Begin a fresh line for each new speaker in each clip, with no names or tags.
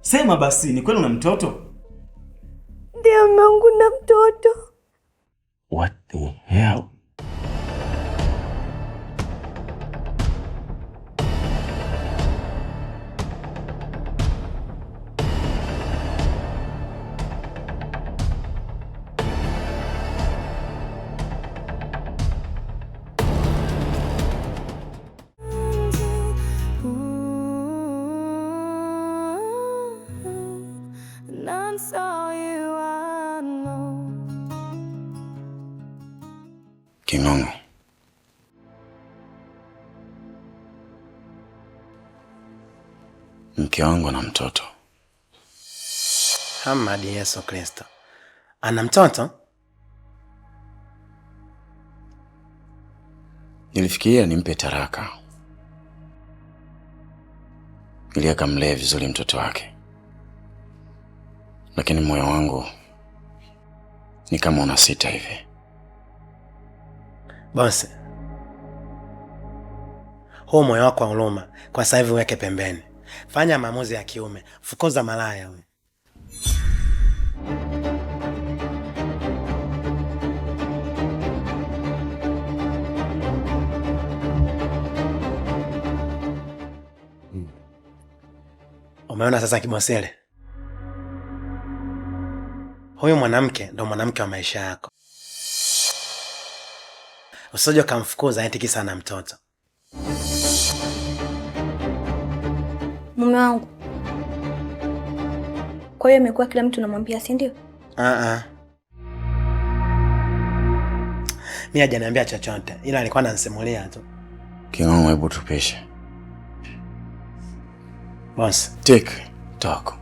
Sema basi, ni kweli una mtoto?
Ndio mume wangu, na mtoto.
What the hell? King'ong'o, mke wangu na mtoto.
Hamadi Yesu Kristo. Ana mtoto?
Nilifikiria nimpe taraka ili akamlee vizuri mtoto wake, lakini moyo wangu ni kama unasita hivi.
Bosi, huu moyo wako wa huruma kwa sasa hivi weke pembeni. Fanya maamuzi ya kiume, fukuza malaya huyu. Umeona sasa Kibosele? Huyu mwanamke ndo mwanamke wa maisha yako. Usije kumfukuza eti kisa na mtoto.
Mume wangu, kwa hiyo imekuwa kila mtu namwambia, si ndio?
Mimi hajaniambia chochote, ila alikuwa ananisimulia tu.
King'ong'o, hebu tupishe.
Boss,
Take talk.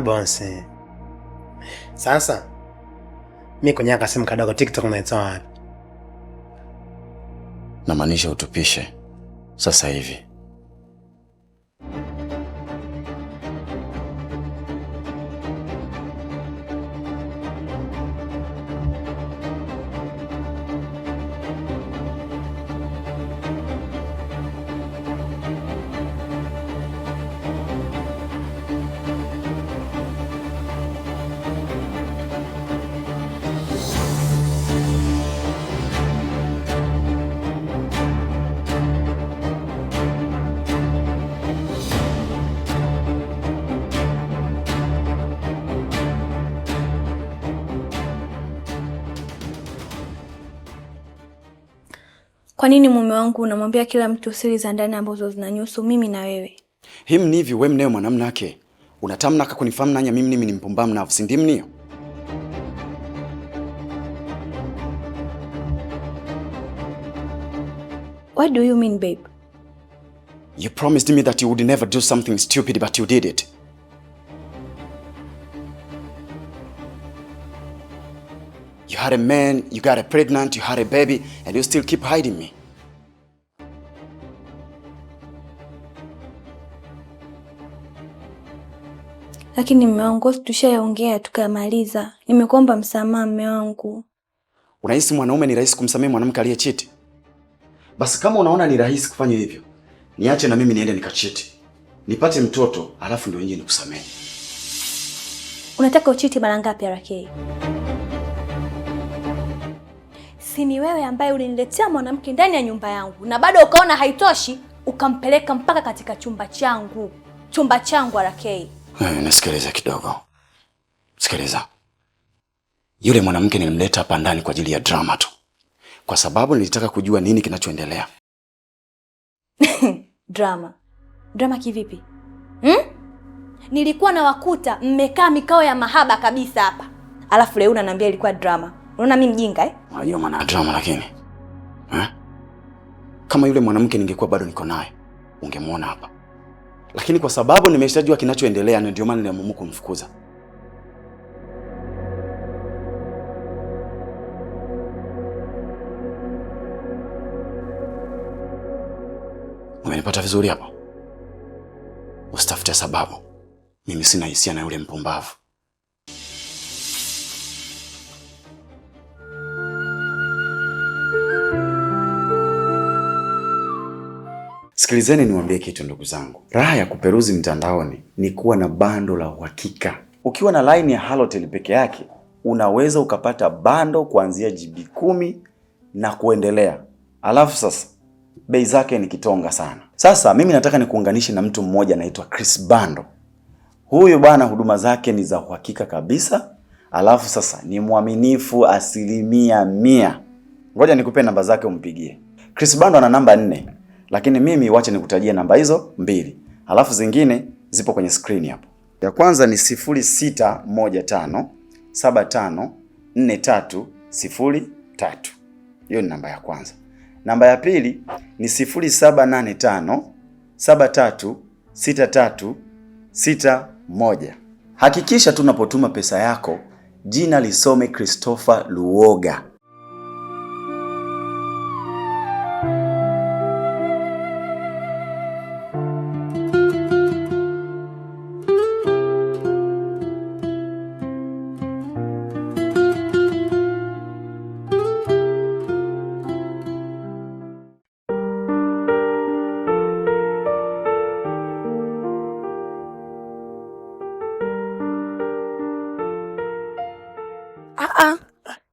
boss. Sasa mimi kwenye akasimu kadogo TikTok naitoa wapi?
Namaanisha utupishe sasa hivi.
Kwa nini mume wangu unamwambia kila mtu siri za ndani ambazo zinanyusu mimi na wewe?
Him ni hivi, wewe mneo mwanamnake. Unatamnaka kunifahamu nanya mimi ni mpumbamu na si ndimnio?
What do you mean, babe?
You promised me that you would never do something stupid, but you did it. You had a man, you got pregnant, you had a baby, and you still keep hiding me.
Lakini mume wangu, tushayaongea tukamaliza. Nimekuomba msamaha mume wangu.
Unahisi mwanaume ni rahisi kumsamehe mwanamke aliyechiti? Basi kama unaona ni rahisi kufanya hivyo, niache na mimi niende nikachiti. Nipate mtoto, alafu ndio nje nikusamehe.
Unataka uchiti mara ngapi RK? Si ni wewe ambaye uliniletea mwanamke ndani ya nyumba yangu na bado ukaona haitoshi, ukampeleka mpaka katika chumba changu. Chumba changu RK.
Nasikiliza kidogo. Sikiliza. Yule mwanamke nilimleta hapa ndani kwa ajili ya drama tu. Kwa sababu nilitaka kujua nini kinachoendelea.
Drama? Drama kivipi? Nilikuwa na wakuta mmekaa mikao ya mahaba kabisa hapa. Alafu leo unaniambia ilikuwa drama. Unaona mimi mjinga eh?
Unajua maana drama lakini. Kama yule mwanamke ningekuwa bado niko naye, ungemuona hapa. Lakini kwa sababu nimeshajua kinachoendelea ndio maana niliamua kumfukuza. Umenipata vizuri hapo? Usitafute sababu. Mimi sina hisia na yule mpumbavu. Sikilizeni niwaambie kitu ndugu zangu. Raha ya kuperuzi mtandaoni ni kuwa na bando la uhakika. Ukiwa na line ya Halotel peke yake, unaweza ukapata bando kuanzia GB 10 na kuendelea. Alafu sasa bei zake ni kitonga sana. Sasa mimi nataka nikuunganishe na mtu mmoja anaitwa Chris Bando. Huyu bwana huduma zake ni za uhakika kabisa. Alafu sasa ni mwaminifu 100%. Ngoja nikupe namba zake umpigie. Chris Bando ana namba 4, lakini mimi wacha nikutajie namba hizo 2. Alafu zingine zipo kwenye screen hapo. Ya kwanza ni 0615754303. Hiyo ni namba ya kwanza. Namba ya pili ni 0785736361. Hakikisha tunapotuma pesa yako jina lisome Christopher Luoga.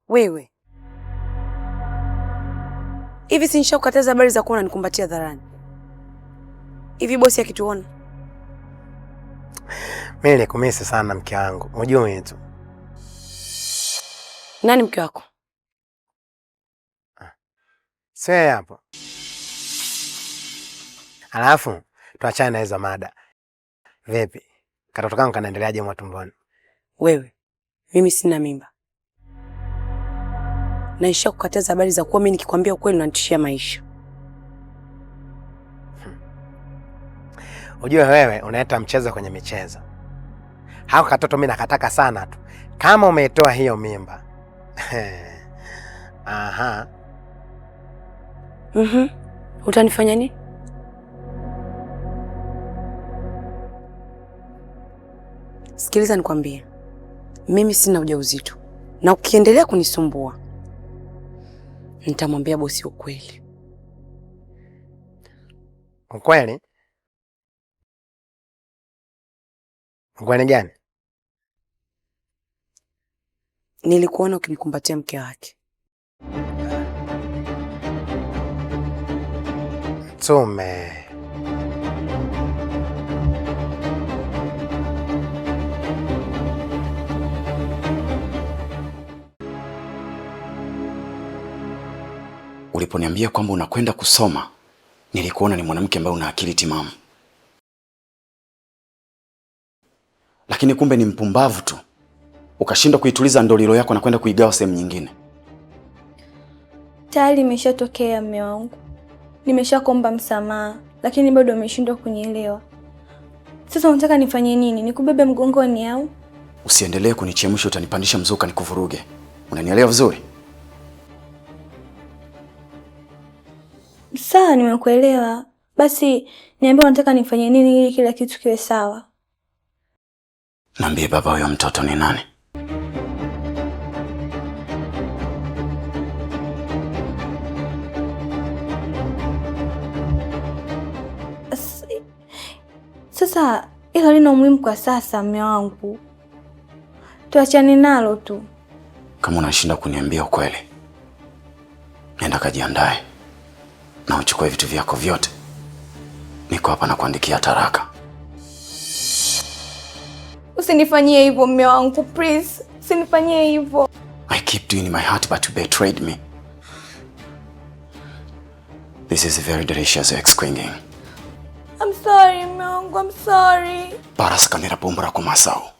Wewe. Hivi si nishakukataza habari za kuona nikumbatia dharani. Hivi bosi akituona?
Mimi nilikumisi sana mke wangu. Unajua wewe tu.
Nani mke wako?
Sasa hapo. Alafu tuachane na hizo mada. Vipi? Katoto kangu kanaendeleaje matumboni?
Wewe. Mimi sina mimba. Na nishakukataza habari za kuwa mimi nikikwambia ukweli unanitishia maisha.
Unajua wewe unaeta mchezo kwenye michezo. Hao katoto mimi nakataka sana tu. Kama umetoa hiyo mimba. Aha.
Utanifanya nini? Sikiliza nikwambie. Mimi sina ujauzito. Na ukiendelea kunisumbua nitamwambia bosi ukweli.
Ukweli? Ukweli gani?
Nilikuona ukimkumbatia mke wake.
Tume.
Uliponiambia kwamba unakwenda kusoma, nilikuona ni mwanamke ambaye una akili timamu. Lakini kumbe ni mpumbavu tu. Ukashindwa kuituliza ndolilo yako na kwenda kuigawa sehemu nyingine.
Tayari imeshatokea mume wangu. Nimeshakuomba msamaha, lakini bado umeshindwa kunielewa. Sasa unataka nifanye nini? Nikubebe mgongoni au?
Usiendelee kunichemsha, utanipandisha mzuka nikuvuruge. Unanielewa vizuri?
Sawa, nimekuelewa. Basi niambie unataka nifanye nini ili kila kitu kiwe sawa.
Niambie baba huyo mtoto ni nani?
Sasa hilo lina umuhimu kwa sasa mume wangu. Tuachane nalo tu.
Kama unashinda kuniambia ukweli, nenda kajiandae na uchukue vitu vyako vyote. Niko hapa na kuandikia taraka.
Usinifanyie hivyo mume wangu, please. Usinifanyie hivyo.
I keep doing my heart but you betrayed me. This is very delicious ex-quinging.
I'm sorry mume wangu, I'm sorry.
Paras kanira pumbra kumasao.